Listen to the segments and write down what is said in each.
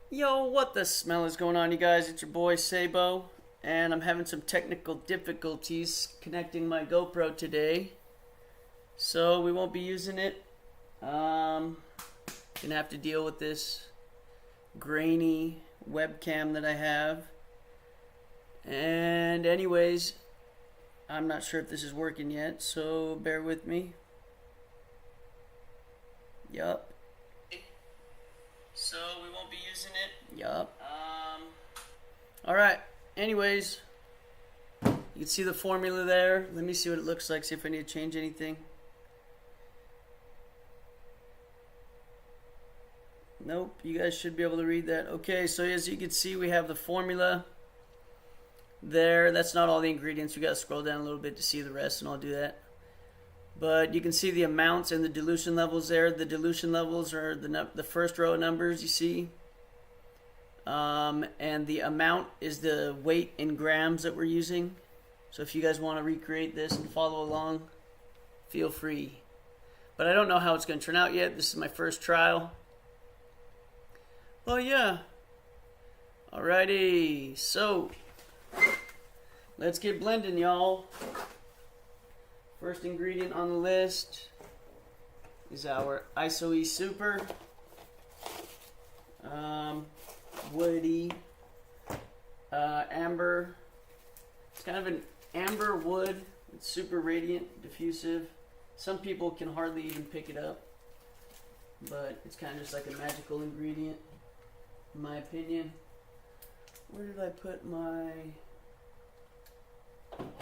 Yo, what the smell is going on, you guys? It's your boy Sabo, and I'm having some technical difficulties connecting my GoPro today, so we won't be using it. Gonna have to deal with this grainy webcam that I have. And anyways, I'm not sure if this is working yet, so bear with me. Yup. So we won't be using it. Yup. Alright. Anyways, you can see the formula there. Let me see what it looks like, see if I need to change anything. Nope, you guys should be able to read that. Okay, so as you can see, we have the formula there. That's not all the ingredients. We got to scroll down a little bit to see the rest, and I'll do that. But you can see the amounts and the dilution levels there. The dilution levels are the first row of numbers you see. And the amount is the weight in grams that we're using. So if you guys want to recreate this and follow along, feel free. But I don't know how it's going to turn out yet. This is my first trial. Oh yeah. Alrighty, so let's get blending, y'all. First ingredient on the list is our ISO-E Super. Woody amber. It's kind of an amber wood. It's super radiant, diffusive. Some people can hardly even pick it up, but it's kind of just like a magical ingredient, in my opinion. Where did I put my...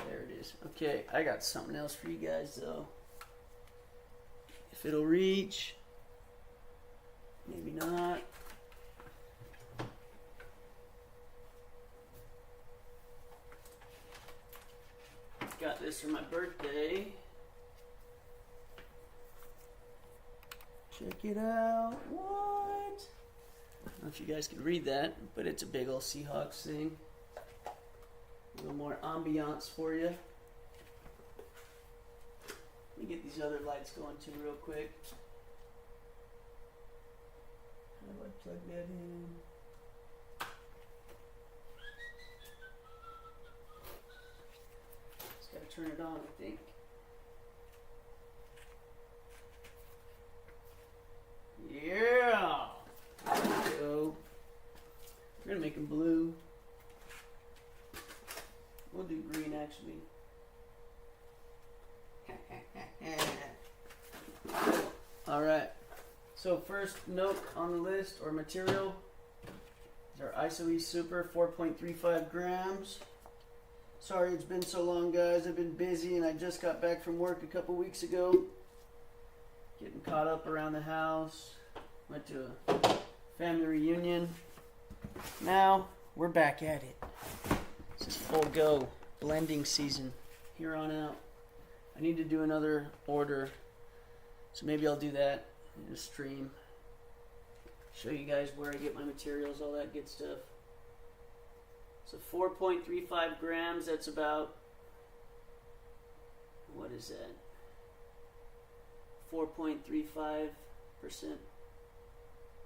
There it is. Okay, I got something else for you guys though. If it'll reach. Maybe not. Got this for my birthday. Check it out. What? I don't know if you guys can read that, but it's a big old Seahawks thing. A little more ambiance for you. Let me get these other lights going too real quick. How do I plug that in? Just gotta turn it on, I think. Yeah! There we go. We're gonna make them blue. We'll do green actually. Alright. So first note on the list or material is our ISO-E Super 4.35 grams. Sorry it's been so long, guys. I've been busy and I just got back from work a couple weeks ago. Getting caught up around the house. Went to a family reunion. Now we're back at it. This is full go, blending season, here on out. I need to do another order, so maybe I'll do that in a stream. Show you guys where I get my materials, all that good stuff. So 4.35 grams, that's about, what is that? 4.35%,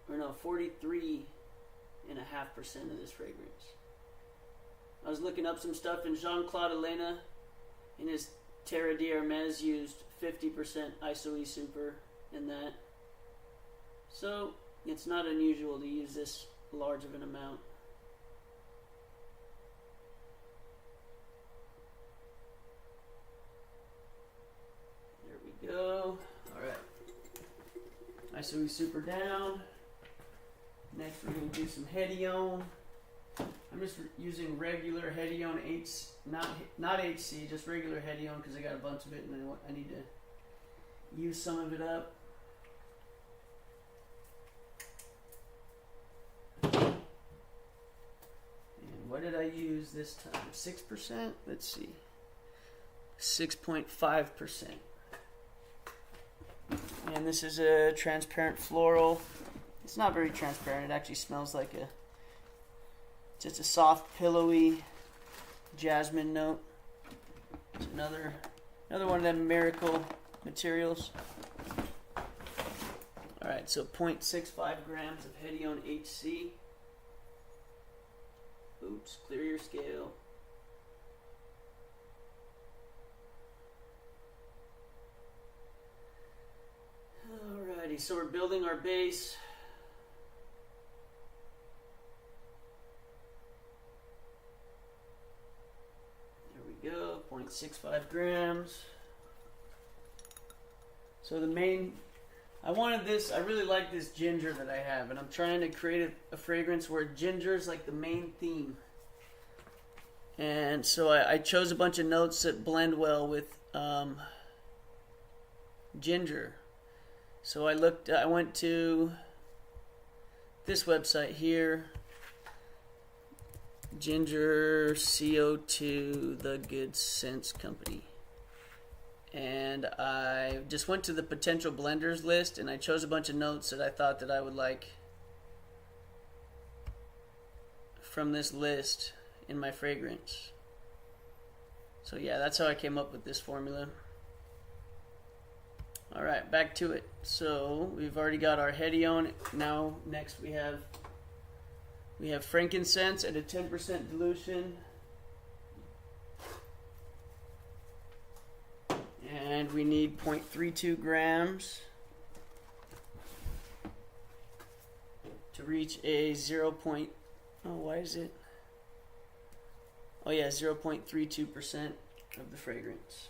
or no, 43.5% of this fragrance. I was looking up some stuff, and Jean-Claude Elena in his Terre d'Hermes used 50% ISO-E Super in that. So it's not unusual to use this large of an amount. There we go. Alright. ISO-E Super down. Next we're going to do some Hedione. I'm just using regular Hedione H, not HC, just regular Hedione because I got a bunch of it and I need to use some of it up. And what did I use this time? 6%? Let's see. 6.5%. And this is a transparent floral. It's not very transparent. It actually smells like a just a soft, pillowy jasmine note. It's another one of them miracle materials. Alright, so 0.65 grams of Hedione HC. Just clear your scale. Alrighty, so we're building our base. There we go, 0.65 grams. So the main, I wanted this, I really like this ginger that I have, and I'm trying to create a fragrance where ginger is like the main theme. And so I chose a bunch of notes that blend well with ginger. So I went to this website here, Ginger CO2, the Good Sense Company. And I just went to the potential blenders list, and I chose a bunch of notes that I thought that I would like from this list in my fragrance. So yeah, that's how I came up with this formula. Alright, back to it. So we've already got our Hedione. Now next we have frankincense at a 10% dilution. And we need 0.32 grams to reach a 0.32% of the fragrance.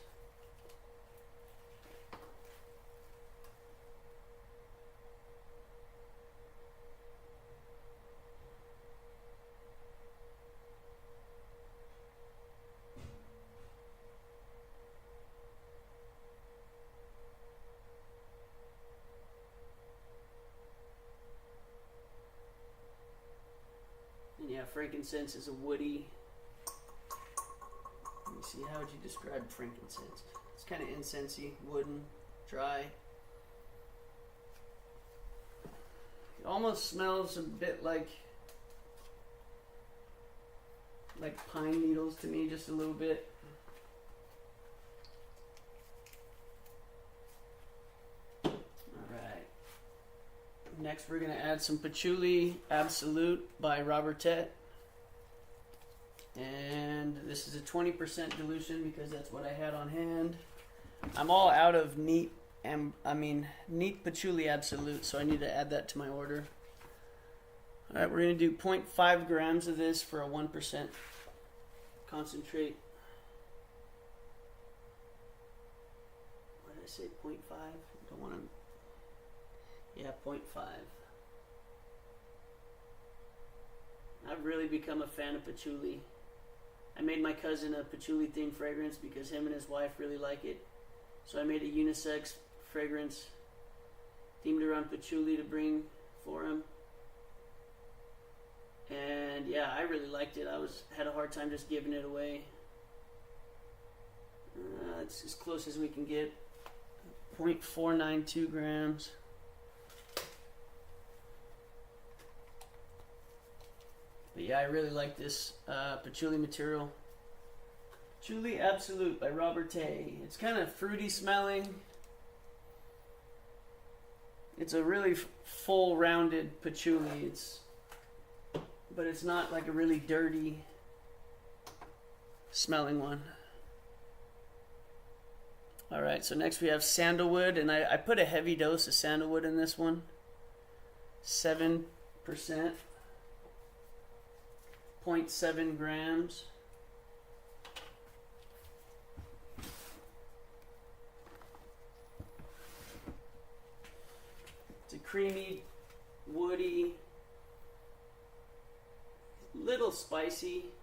Yeah, frankincense is a woody. Let me see, how would you describe frankincense? It's kind of incensey, wooden, dry. It almost smells a bit like pine needles to me, just a little bit. Next, we're going to add some Patchouli Absolute by Robertet. And this is a 20% dilution because that's what I had on hand. I'm all out of neat Patchouli Absolute, so I need to add that to my order. Alright, we're going to do 0.5 grams of this for a 1% concentrate. What did I say, 0.5? I don't want to... Yeah, 0.5. I've really become a fan of patchouli. I made my cousin a patchouli themed fragrance because him and his wife really like it. So I made a unisex fragrance themed around patchouli to bring for him. And yeah, I really liked it. Had a hard time just giving it away. It's as close as we can get. 0.492 grams. But yeah, I really like this patchouli material. Patchouli Absolute by Robertet. It's kind of fruity smelling. It's a really full rounded patchouli. But it's not like a really dirty smelling one. Alright, so next we have sandalwood, and I put a heavy dose of sandalwood in this one. 7%. 0.7 grams. It's a creamy, woody, little spicy.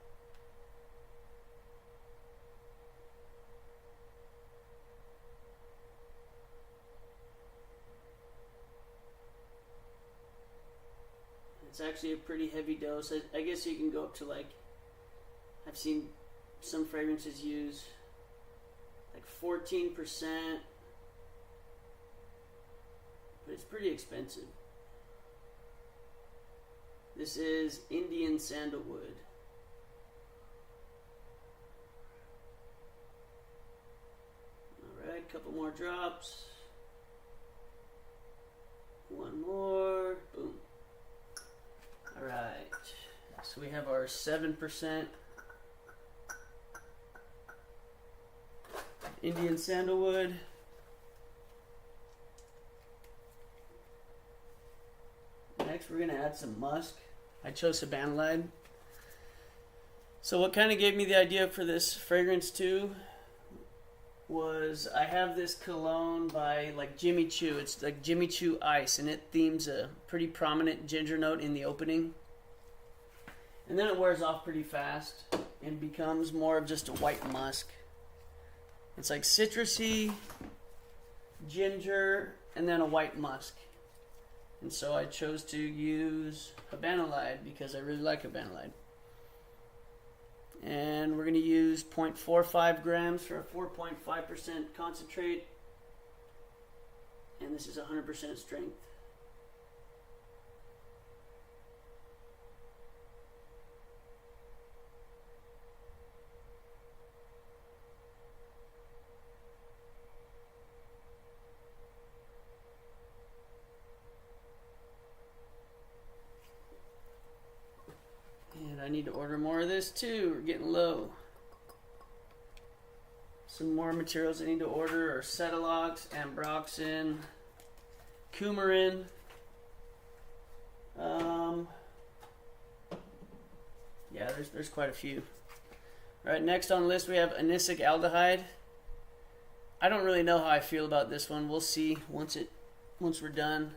It's actually a pretty heavy dose. I guess you can go up to I've seen some fragrances use 14%, but it's pretty expensive. This is Indian sandalwood. Alright, a couple more drops. One more. Boom. Alright, so So we have our 7% Indian sandalwood. Next we're going to add some musk. I chose Sabanalide. So what kind of gave me the idea for this fragrance too was I have this cologne by like Jimmy Choo. It's like Jimmy Choo Ice, and it themes a pretty prominent ginger note in the opening. And then it wears off pretty fast and becomes more of just a white musk. It's like citrusy, ginger, and then a white musk. And so I chose to use Habanalide because I really like Habanalide. And we're going to use 0.45 grams for a 4.5% concentrate. And this is 100% strength. And I need to order more of this too. We're getting low. Some more materials I need to order are Cetalox, Ambroxan, coumarin. Yeah, there's quite a few. All right, next on the list we have anisic aldehyde. I don't really know how I feel about this one. We'll see once we're done.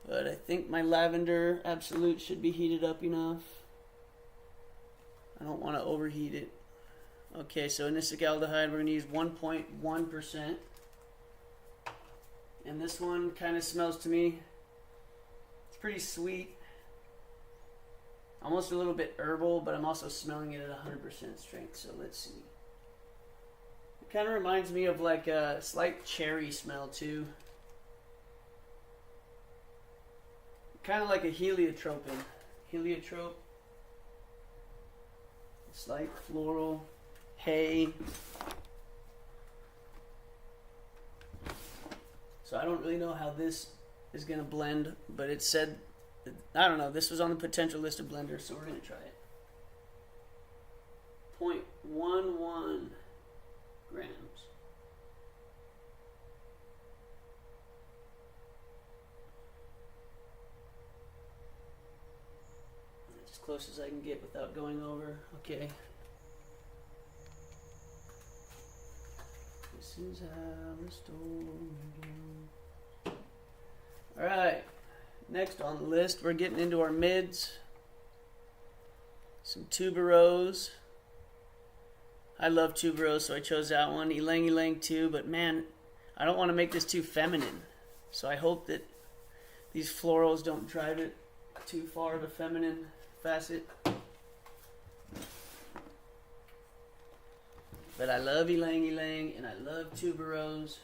But I think my lavender absolute should be heated up enough. I don't want to overheat it. Okay, so anisic aldehyde, we're going to use 1.1%. And this one kind of smells to me, it's pretty sweet. Almost a little bit herbal, but I'm also smelling it at 100% strength, so let's see. It kind of reminds me of like a slight cherry smell too. Kind of like a heliotrope. Heliotrope. Slight floral. Hay. So I don't really know how this is going to blend, but it said, I don't know, this was on the potential list of blenders, so we're going to try it. 0.11 grams. As close as I can get without going over. Okay. This is how the storm goes. Alright. Next on the list, we're getting into our mids. Some tuberose. I love tuberose, so I chose that one. Ylang Ylang too, but man, I don't want to make this too feminine. So I hope that these florals don't drive it too far of a feminine facet. But I love Ylang Ylang and I love tuberose.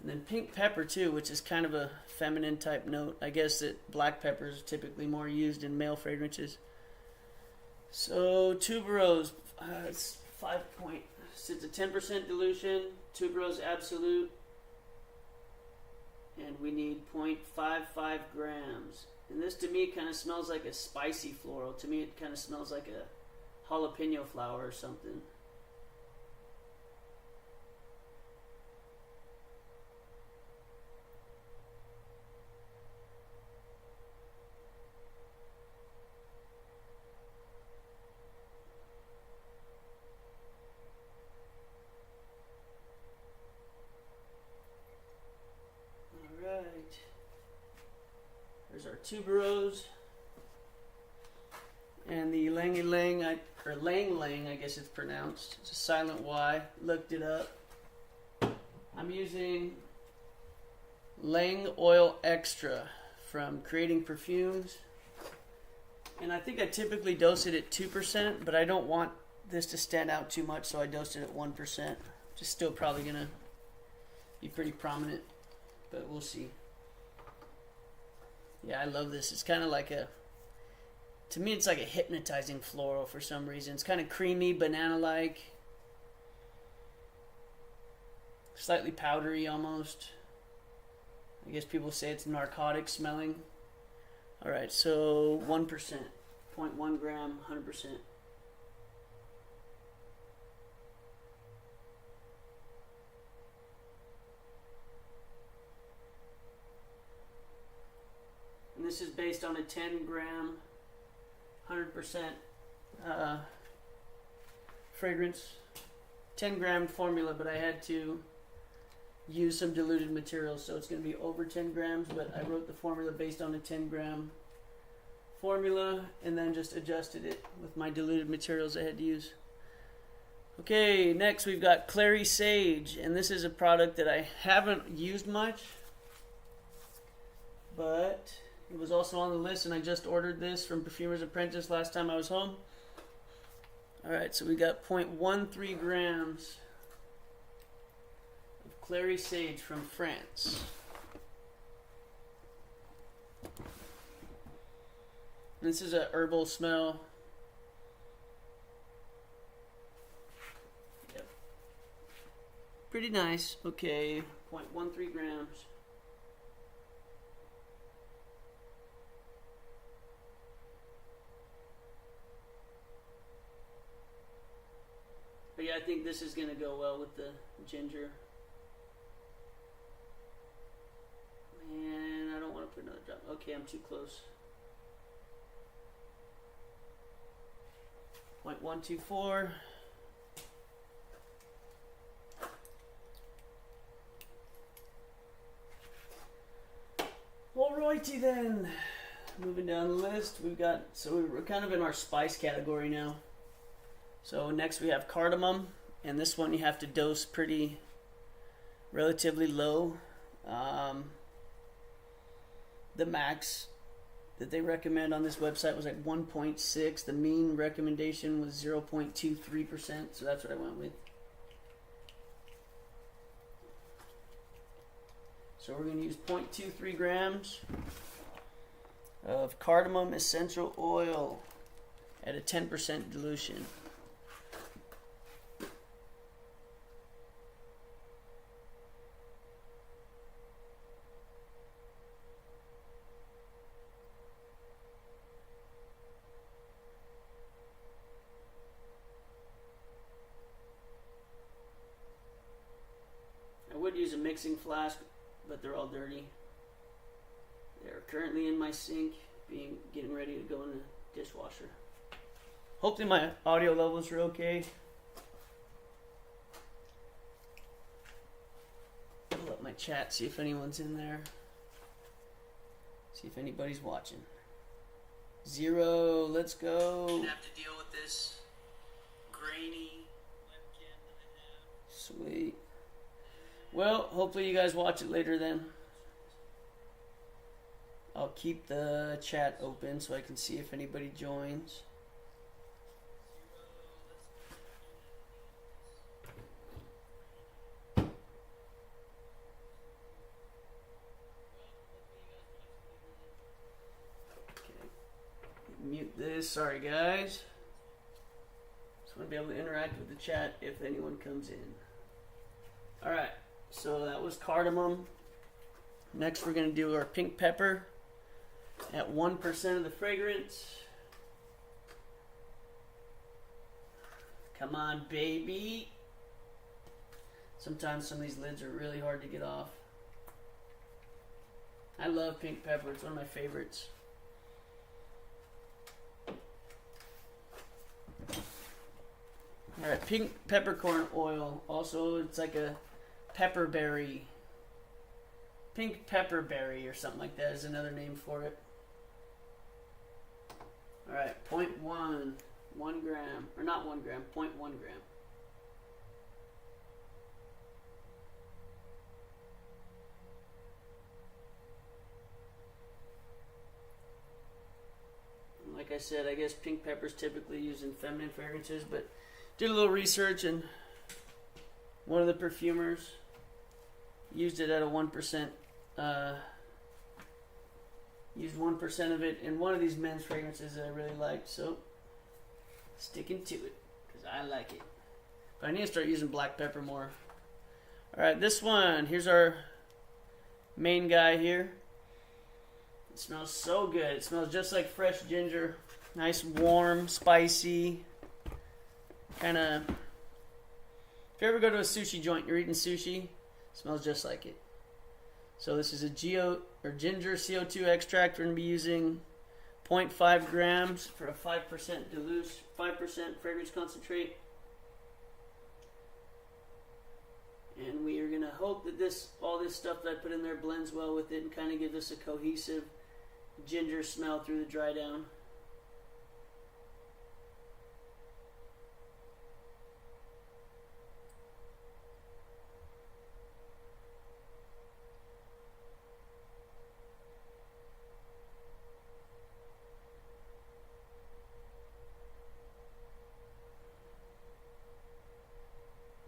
And then pink pepper too, which is kind of a feminine type note. I guess that black peppers are typically more used in male fragrances. So tuberose, it's 5 point. It's a 10% dilution. Tuberose absolute, and we need 0.55 grams. And this to me kind of smells like a spicy floral. To me, it kind of smells like a jalapeno flower or something. There's our tuberose and the Ylang Ylang, or Lang Lang, I guess it's pronounced. It's a silent Y. Looked it up. I'm using Lang Oil Extra from Creating Perfumes, and I think I typically dose it at 2%, but I don't want this to stand out too much, so I dosed it at 1%. Which is still probably gonna be pretty prominent, but we'll see. Yeah, I love this. It's kind of like to me it's like a hypnotizing floral for some reason. It's kind of creamy, banana-like. Slightly powdery almost. I guess people say it's narcotic smelling. Alright, so 1%, 0.1 gram, 100%. And this is based on a 10 gram, 100% fragrance, 10 gram formula, but I had to use some diluted materials, so it's going to be over 10 grams, but I wrote the formula based on a 10 gram formula and then just adjusted it with my diluted materials I had to use. Okay, next we've got Clary Sage, and this is a product that I haven't used much, but it was also on the list, and I just ordered this from Perfumer's Apprentice last time I was home. Alright, so we got 0.13 grams of Clary Sage from France. This is a herbal smell. Yep. Pretty nice. Okay, 0.13 grams. But yeah, I think this is going to go well with the ginger. Man, I don't want to put another drop. Okay, I'm too close. 0.124. Alrighty then. Moving down the list, we've got, so we're kind of in our spice category now. So next we have cardamom, and this one you have to dose pretty relatively low. The max that they recommend on this website was like 1.6. The mean recommendation was 0.23%, so that's what I went with. So we're going to use 0.23 grams of cardamom essential oil at a 10% dilution. I would use a mixing flask, but they're all dirty. They're currently in my sink, getting ready to go in the dishwasher. Hopefully my audio levels are okay. Pull up my chat, see if anyone's in there. See if anybody's watching. 0, let's go. Gonna have to deal with this grainy webcam that I have. Sweet. Well, hopefully you guys watch it later then. I'll keep the chat open so I can see if anybody joins. Okay. Mute this. Sorry, guys. Just want to be able to interact with the chat if anyone comes in. Alright. So that was cardamom. Next we're going to do our pink pepper at 1% of the fragrance. Come on, baby. Sometimes some of these lids are really hard to get off. I love pink pepper. It's one of my favorites. Alright, pink peppercorn oil. Also, it's like a pepperberry, pink pepperberry or something like that is another name for it. Alright, 0.1 gram, or not 1 gram, 0.1 gram. Like I said, I guess pink pepper is typically used in feminine fragrances, but did a little research and one of the perfumers used it at a 1%, used 1% of it in one of these men's fragrances that I really liked, so sticking to it, because I like it. But I need to start using black pepper more. Alright, this one, here's our main guy here. It smells so good. It smells just like fresh ginger. Nice, warm, spicy. Kind of. If you ever go to a sushi joint, you're eating sushi, it smells just like it. So this is a ginger CO2 extract. We're going to be using 0.5 grams for a 5% dilute, 5% fragrance concentrate. And we are going to hope that all this stuff that I put in there blends well with it and kind of gives us a cohesive ginger smell through the dry down.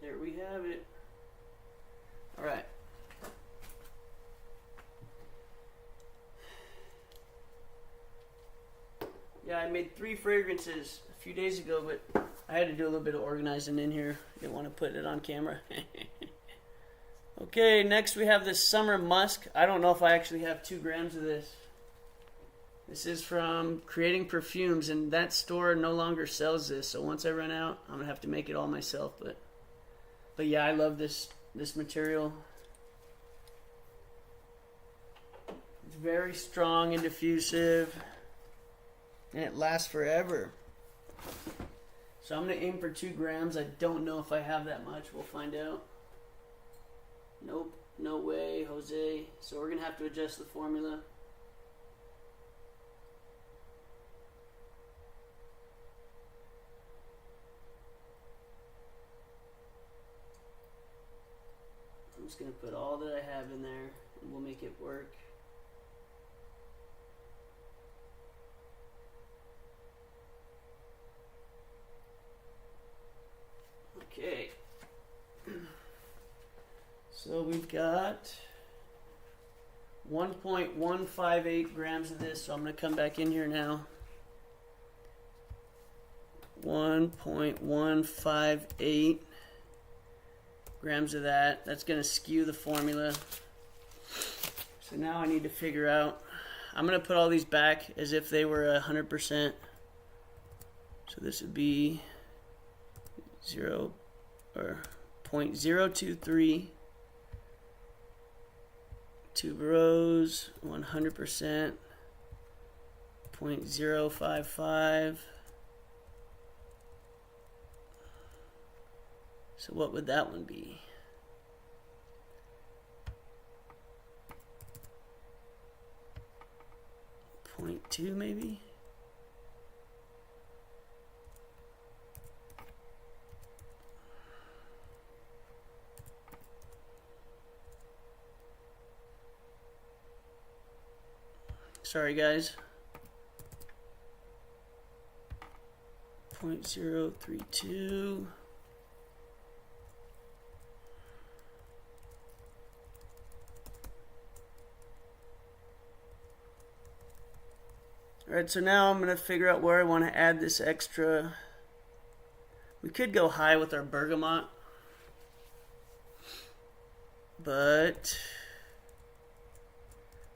There we have it. All right. Yeah, I made 3 fragrances a few days ago, but I had to do a little bit of organizing in here. Didn't want to put it on camera. Okay, next we have this Summer Musk. I don't know if I actually have 2 grams of this. This is from Creating Perfumes, and that store no longer sells this. So once I run out, I'm gonna have to make it all myself. But yeah, I love this material. It's very strong and diffusive, and it lasts forever. So I'm gonna aim for 2 grams. I don't know if I have that much. We'll find out. Nope, no way, Jose. So we're gonna have to adjust the formula. I'm just going to put all that I have in there and we'll make it work. Okay. So we've got 1.158 grams of this. So I'm going to come back in here now. 1.158 grams of that. That's going to skew the formula. So now I need to figure out, I'm going to put all these back as if they were 100%. So this would be 0.023 tuberose, 100%, 0.055. So what would that one be? Point 0.2 maybe? Sorry guys. 0.032. Alright, so now I'm going to figure out where I want to add this extra. We could go high with our bergamot, but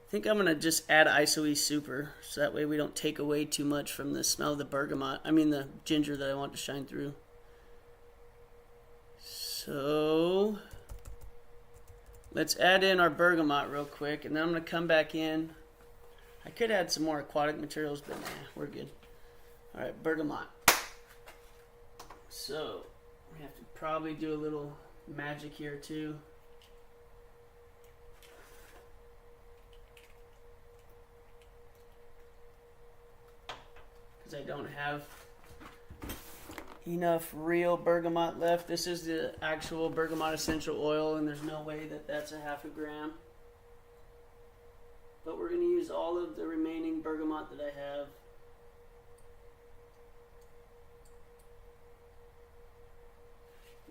I think I'm going to just add ISOE Super, so that way we don't take away too much from the smell of the bergamot. I mean the ginger that I want to shine through. So let's add in our bergamot real quick, and then I'm going to come back in. I could add some more aquatic materials, but nah, we're good. Alright, bergamot. So we have to probably do a little magic here too. Because I don't have enough real bergamot left. This is the actual bergamot essential oil, and there's no way that that's a half a gram. But we're going to use all of the remaining bergamot that I have.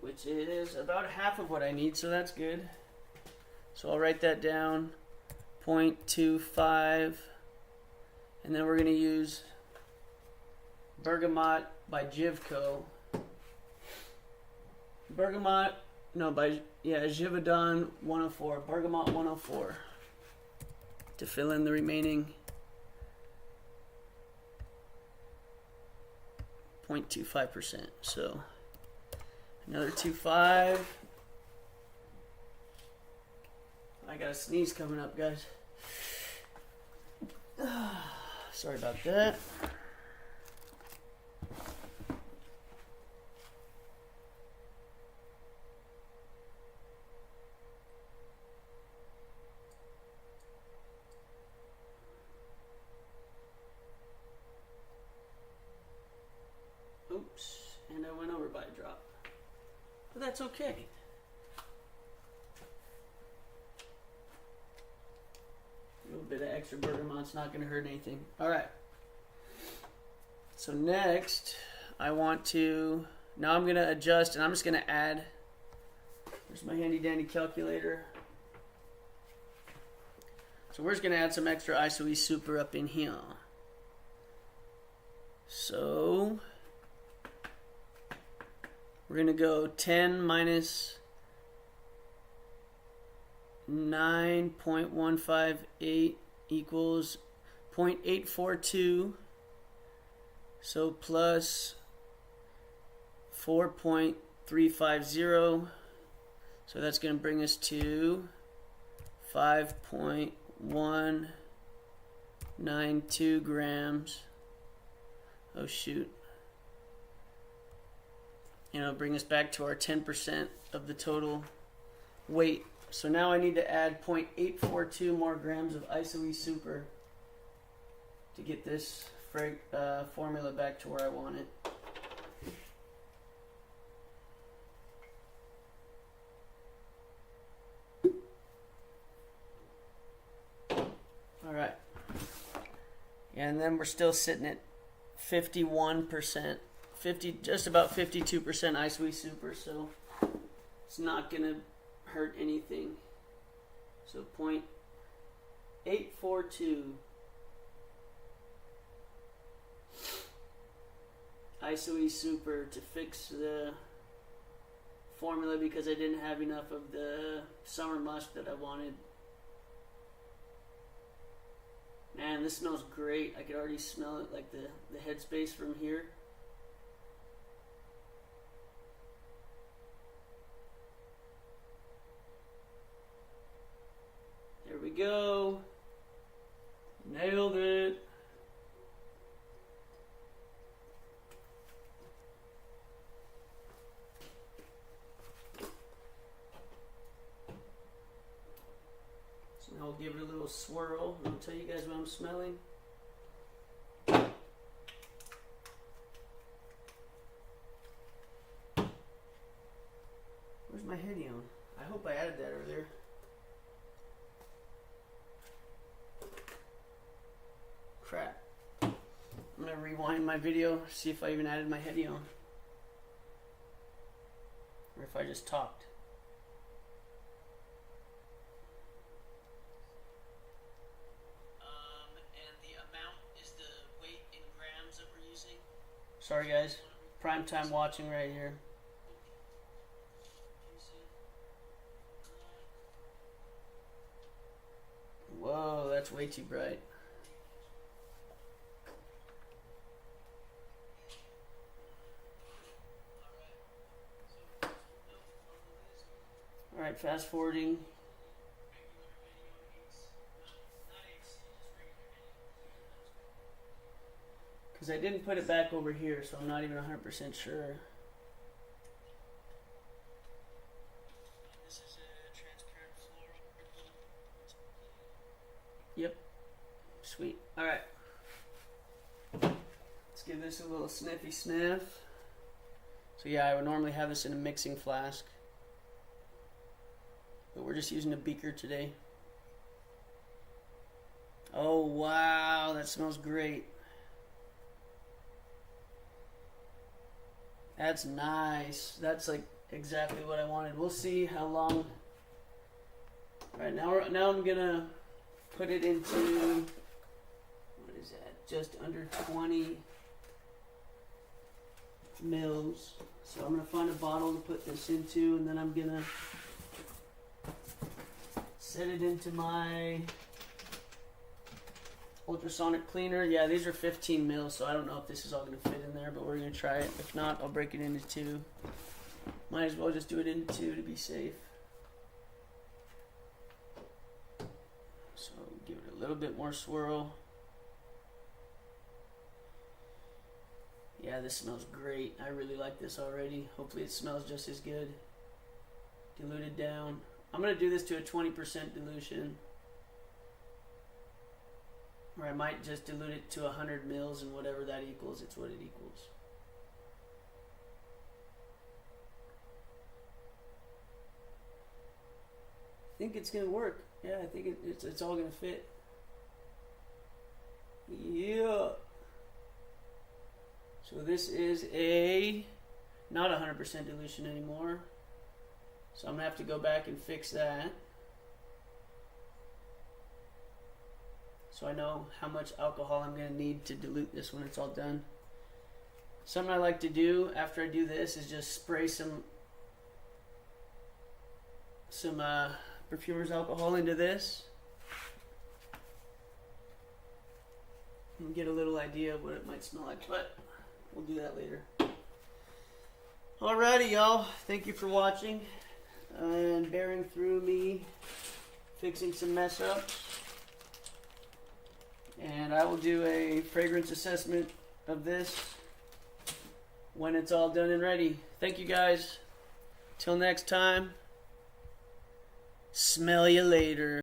Which is about half of what I need, so that's good. So I'll write that down. 0.25. And then we're going to use Bergamot by Jivco. Givaudan 104. Bergamot 104. to fill in the remaining 0.25%. So another 2.5. I got a sneeze coming up, guys. Sorry about that. Oops, and I went over by a drop. But that's okay. A little bit of extra bergamont's not going to hurt anything. Alright. So next, I want to... Now I'm going to adjust, and I'm just going to add... There's my handy dandy calculator. So we're just going to add some extra ISOE super up in here. So... We're going to go 10 minus 9.158 equals 0.842. So plus 4.350. So that's going to bring us to 5.192 grams. Oh shoot. And it'll bring us back to our 10% of the total weight. So now I need to add 0.842 more grams of ISOE super to get this formula back to where I want it. Alright. And then we're still sitting at 51%. Just about 52% ISOE super, so it's not gonna hurt anything. So 0.842 ISOE super to fix the formula because I didn't have enough of the summer musk that I wanted. Man, this smells great. I could already smell it, like the headspace from here. There we go. Nailed it. So now I'll give it a little swirl and I'll tell you guys what I'm smelling. Where's my Hedion? I hope I added that earlier. Crap. I'm going to rewind my video, see if I even added my Hedion. Or if I just talked. And the amount is the weight in grams that we're using. Sorry guys, prime time watching right here. Whoa, that's way too bright. Alright, fast forwarding. Because I didn't put it back over here, so I'm not even 100% sure. This is a transparent floral. Yep. Sweet. Alright. Let's give this a little sniffy sniff. So yeah, I would normally have this in a mixing flask. But we're just using a beaker today. Oh wow, that smells great. That's nice. That's like exactly what I wanted. We'll see how long. Alright, now I'm gonna put it into, what is that? Just under 20 mils. So I'm gonna find a bottle to put this into, and then I'm gonna set it into my ultrasonic cleaner. Yeah, these are 15 mils, so I don't know if this is all going to fit in there, but we're going to try it. If not, I'll break it into 2. Might as well just do it into 2 to be safe. So give it a little bit more swirl. Yeah, this smells great. I really like this already. Hopefully it smells just as good. Dilute it down. I'm going to do this to a 20% dilution. Or I might just dilute it to 100 mils, and whatever that equals, it's what it equals. I think it's going to work. Yeah, I think it's all going to fit. Yeah. So this is a not 100% dilution anymore. So I'm going to have to go back and fix that. So I know how much alcohol I'm going to need to dilute this when it's all done. Something I like to do after I do this is just spray some perfumer's alcohol into this. And get a little idea of what it might smell like, but we'll do that later. Alrighty, y'all. Thank you for watching and bearing through me fixing some mess ups. And I will do a fragrance assessment of this when it's all done and ready. Thank you guys. Till next time. Smell you later.